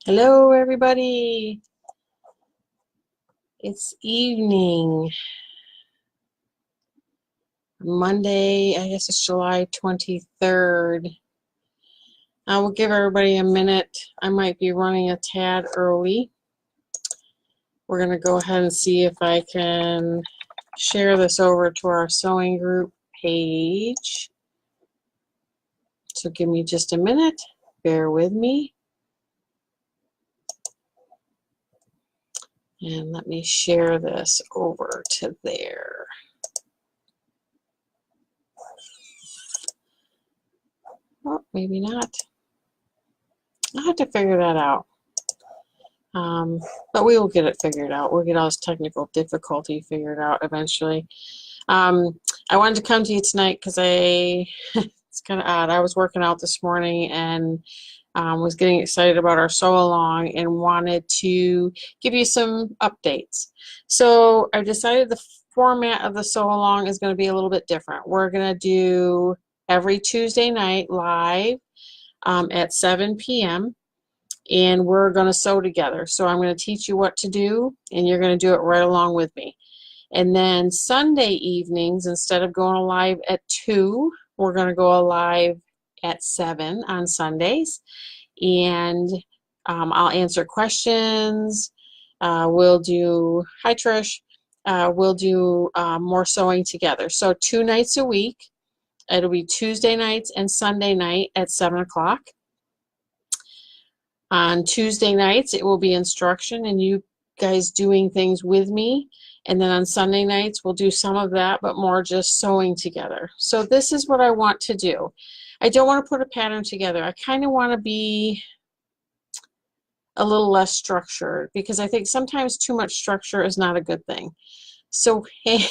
Hello, everybody. It's evening. Monday, I guess it's July 23rd. I will give everybody a minute. I might be running a tad early. We're going to go ahead and see if I can share this over to our sewing group page. So give me just a minute. Bear with me. And let me share this over to there. Oh, maybe not. I'll have to figure that out. But we will get it figured out. We'll get all this technical difficulty figured out eventually. I wanted to come to you tonight because it's kind of odd. I was working out this morning and was getting excited about our sew along and wanted to give you some updates. So I decided the format of the sew along is going to be a little bit different. We're going to do every Tuesday night live at 7 p.m. and we're going to sew together. So I'm going to teach you what to do and you're going to do it right along with me. And then Sunday evenings, instead of going live at 2, we're going to go live at 7 on Sundays. And I'll answer questions. We'll do, hi Trish, we'll do more sewing together. So 2 nights a week. It'll be Tuesday nights and Sunday night at 7 o'clock. On Tuesday nights, it will be instruction and you guys doing things with me. And then on Sunday nights, we'll do some of that, but more just sewing together. So this is what I want to do. I don't want to put a pattern together. I kind of want to be a little less structured because I think sometimes too much structure is not a good thing. So, hey,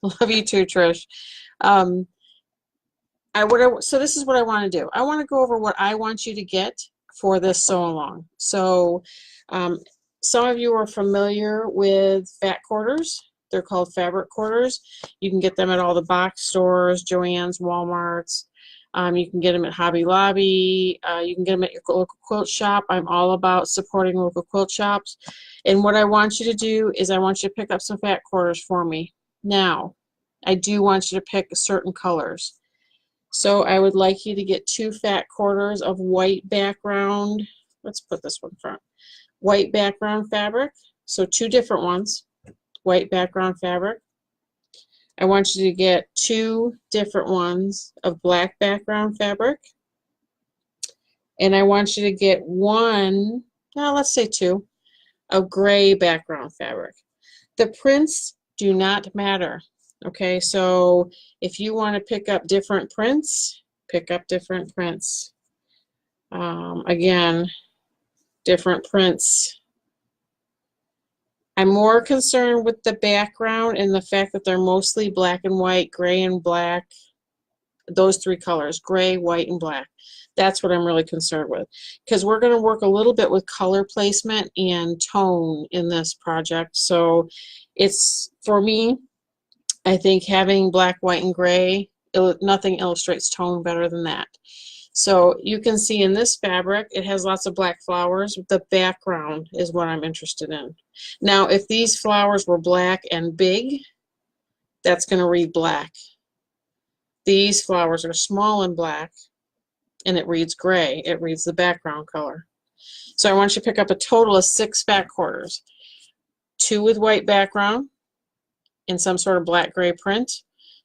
love you too, Trish. So this is what I want to do. I want to go over what I want you to get for this sew along. So some of you are familiar with fat quarters. They're called fabric quarters. You can get them at all the box stores, Joann's, Walmart's. You can get them at Hobby Lobby. You can get them at your local quilt shop. I'm all about supporting local quilt shops. And what I want you to do is I want you to pick up some fat quarters for me. Now, I do want you to pick certain colors. So I would like you to get 2 fat quarters of white background. Let's put this one front. White background fabric. So 2 different ones. White background fabric. I want you to get 2 different ones of black background fabric. And I want you to get 1, let's say 2, of gray background fabric. The prints do not matter. Okay, so if you want to pick up different prints, pick up different prints. Again, different prints. I'm more concerned with the background and the fact that they're mostly black and white, gray and black, those 3 colors, gray, white, and black. That's what I'm really concerned with because we're going to work a little bit with color placement and tone in this project. So it's, for me, I think having black, white, and gray, nothing illustrates tone better than that. So you can see in this fabric, it has lots of black flowers. The background is what I'm interested in. Now, if these flowers were black and big, that's going to read black. These flowers are small and black, and it reads gray. It reads the background color. So I want you to pick up a total of 6 fat quarters. 2 with white background in some sort of black gray print,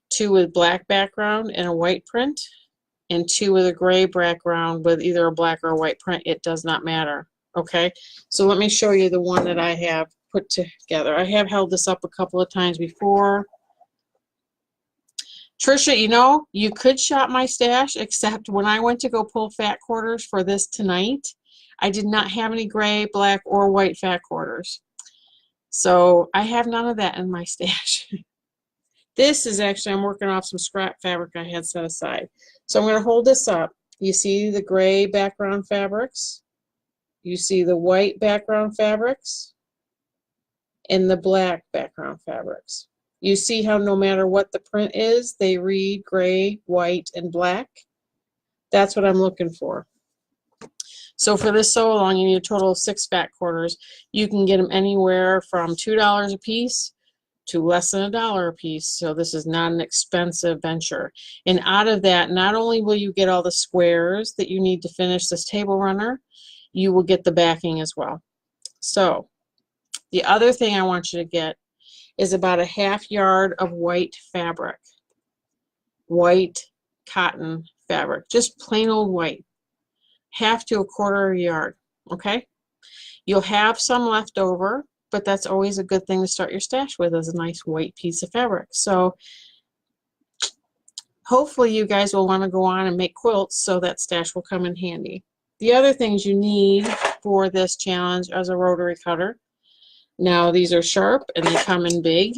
2 with black background and a white print, and 2 with a gray background with either a black or a white print. It does not matter. Okay, so let me show you the one that I have put together. I have held this up a couple of times before. Trisha, you know, you could shop my stash, except when I went to go pull fat quarters for this tonight, I did not have any gray, black, or white fat quarters. So I have none of that in my stash. This is actually, I'm working off some scrap fabric I had set aside. So I'm going to hold this up. You see the gray background fabrics. You see the white background fabrics and the black background fabrics. You see how no matter what the print is, they read gray, white, and black. That's what I'm looking for. So for this sew along, you need a total of 6 fat quarters. You can get them anywhere from $2 a piece to less than $1 a piece. So this is not an expensive venture. And out of that, not only will you get all the squares that you need to finish this table runner, you will get the backing as well. So the other thing I want you to get is about a ½ yard of white fabric, white cotton fabric, just plain old white, ½ to ¼ yard. Okay, you'll have some left over, but that's always a good thing to start your stash with, is a nice white piece of fabric. So hopefully you guys will want to go on and make quilts, so that stash will come in handy. The other things you need for this challenge is a rotary cutter. Now these are sharp and they come in big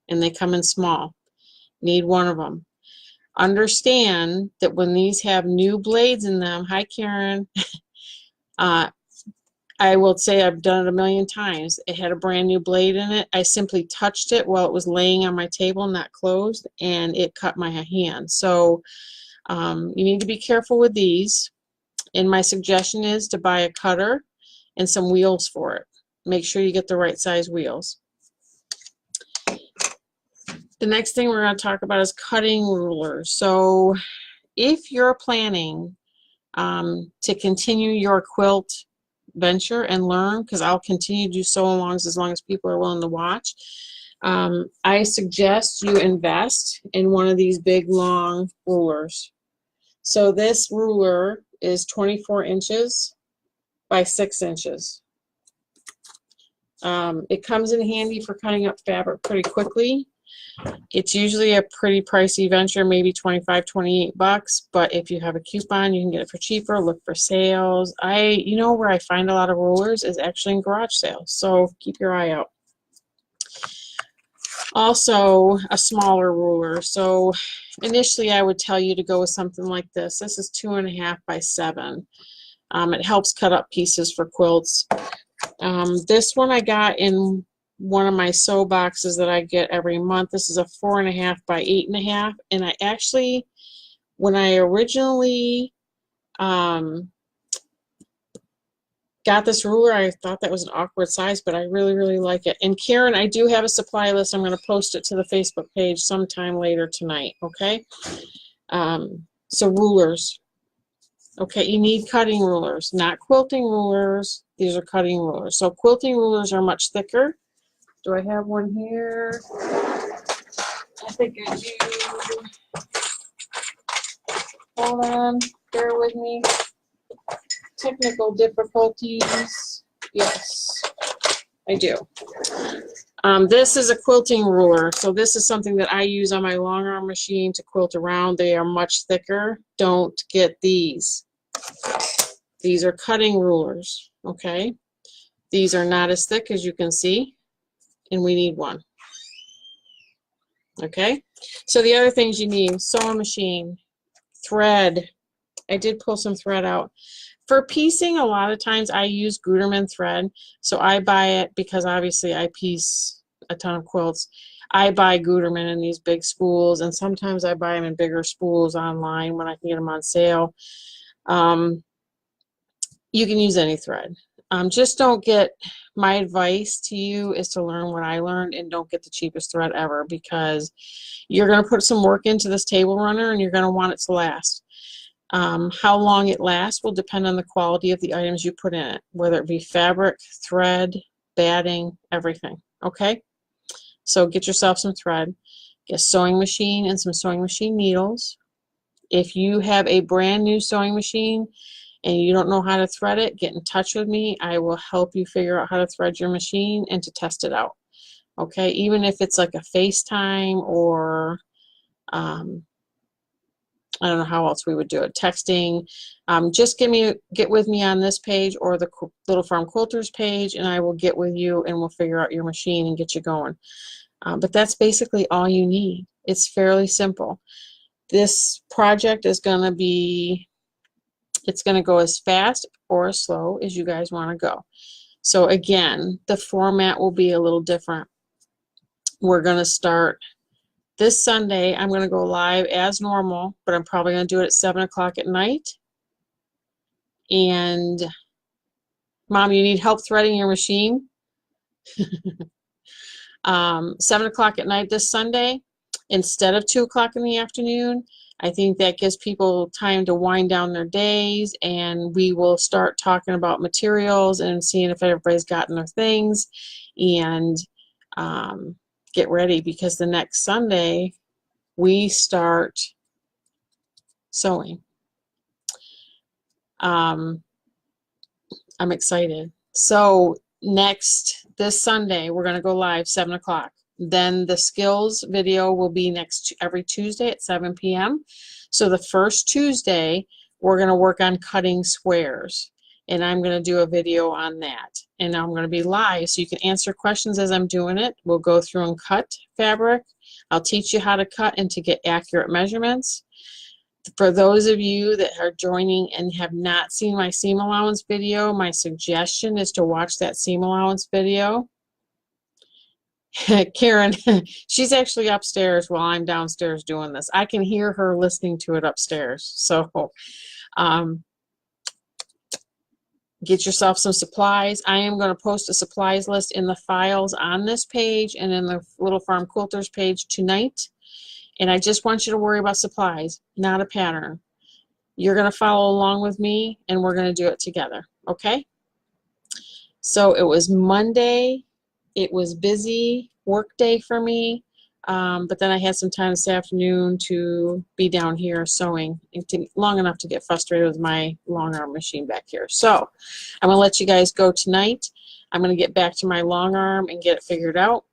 and they come in small. Need one of them. Understand that when these have new blades in them, hi Karen, I will say I've done it a million times. It had a brand new blade in it. I simply touched it while it was laying on my table, not closed, and it cut my hand. So you need to be careful with these. And my suggestion is to buy a cutter and some wheels for it. Make sure you get the right size wheels. The next thing we're going to talk about is cutting rulers. So if you're planning to continue your quilt venture and learn, because I'll continue to do sew-alongs as long as people are willing to watch, I suggest you invest in one of these big long rulers. So this ruler is 24 inches by 6 inches. It comes in handy for cutting up fabric pretty quickly. It's usually a pretty pricey venture, maybe 25, 28 bucks, but if you have a coupon, you can get it for cheaper. Look for sales. You know where I find a lot of rulers is actually in garage sales, so keep your eye out. Also, a smaller ruler. So initially I would tell you to go with something like this. This is 2.5 by 7. It helps cut up pieces for quilts. This one I got in one of my sew boxes that I get every month. This is a 4.5 by 8.5, and I actually, when I originally got this ruler, I thought that was an awkward size, but I really like it. And Karen, I do have a supply list. I'm going to post it to the Facebook page sometime later tonight. Okay, so rulers. Okay, you need cutting rulers, not quilting rulers. These are cutting rulers. So quilting rulers are much thicker. Do I have one here? I think I do. Hold on, bear with me. Technical difficulties. Yes, I do. This is a quilting ruler. So this is something that I use on my long arm machine to quilt around. They are much thicker. Don't get these. These are cutting rulers, okay? These are not as thick as you can see, and we need one. Okay, so the other things you need: sewing machine, thread. I did pull some thread out. For piecing, a lot of times I use Gutermann thread. So I buy it because obviously I piece a ton of quilts. I buy Gutermann in these big spools, and sometimes I buy them in bigger spools online when I can get them on sale. You can use any thread. Just don't get, my advice to you is to learn what I learned, and don't get the cheapest thread ever, because you're going to put some work into this table runner and you're going to want it to last. How long it lasts will depend on the quality of the items you put in it, whether it be fabric, thread, batting, everything. Okay, so get yourself some thread, get a sewing machine and some sewing machine needles. If you have a brand new sewing machine and you don't know how to thread it, get in touch with me. I will help you figure out how to thread your machine and to test it out. Okay, even if it's like a FaceTime or I don't know how else we would do it, texting. Just get with me on this page or the Little Farm Quilters page, and I will get with you and we'll figure out your machine and get you going. But that's basically all you need. It's fairly simple. This project is going to be, it's going to go as fast or as slow as you guys want to go. So again, the format will be a little different. We're going to start this Sunday. I'm going to go live as normal, but I'm probably going to do it at 7 o'clock at night. And Mom, you need help threading your machine? 7 o'clock at night this Sunday instead of 2 o'clock in the afternoon. I think that gives people time to wind down their days, and we will start talking about materials and seeing if everybody's gotten their things, and get ready, because the next Sunday we start sewing. I'm excited. So this Sunday, we're going to go live 7 o'clock. Then the skills video will be every Tuesday at 7 p.m. So the first Tuesday, we're going to work on cutting squares. And I'm going to do a video on that. And I'm going to be live, so you can answer questions as I'm doing it. We'll go through and cut fabric. I'll teach you how to cut and to get accurate measurements. For those of you that are joining and have not seen my seam allowance video, my suggestion is to watch that seam allowance video. Karen, she's actually upstairs while I'm downstairs doing this. I can hear her listening to it upstairs. So get yourself some supplies. I am going to post a supplies list in the files on this page and in the Little Farm Quilters page tonight. And I just want you to worry about supplies, not a pattern. You're going to follow along with me, and we're going to do it together, okay? So it was Monday. It was busy work day for me, but then I had some time this afternoon to be down here sewing long enough to get frustrated with my long arm machine back here. So I'm going to let you guys go tonight. I'm going to get back to my long arm and get it figured out.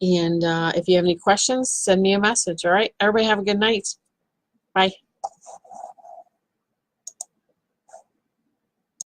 And if you have any questions, send me a message, all right? Everybody have a good night. Bye.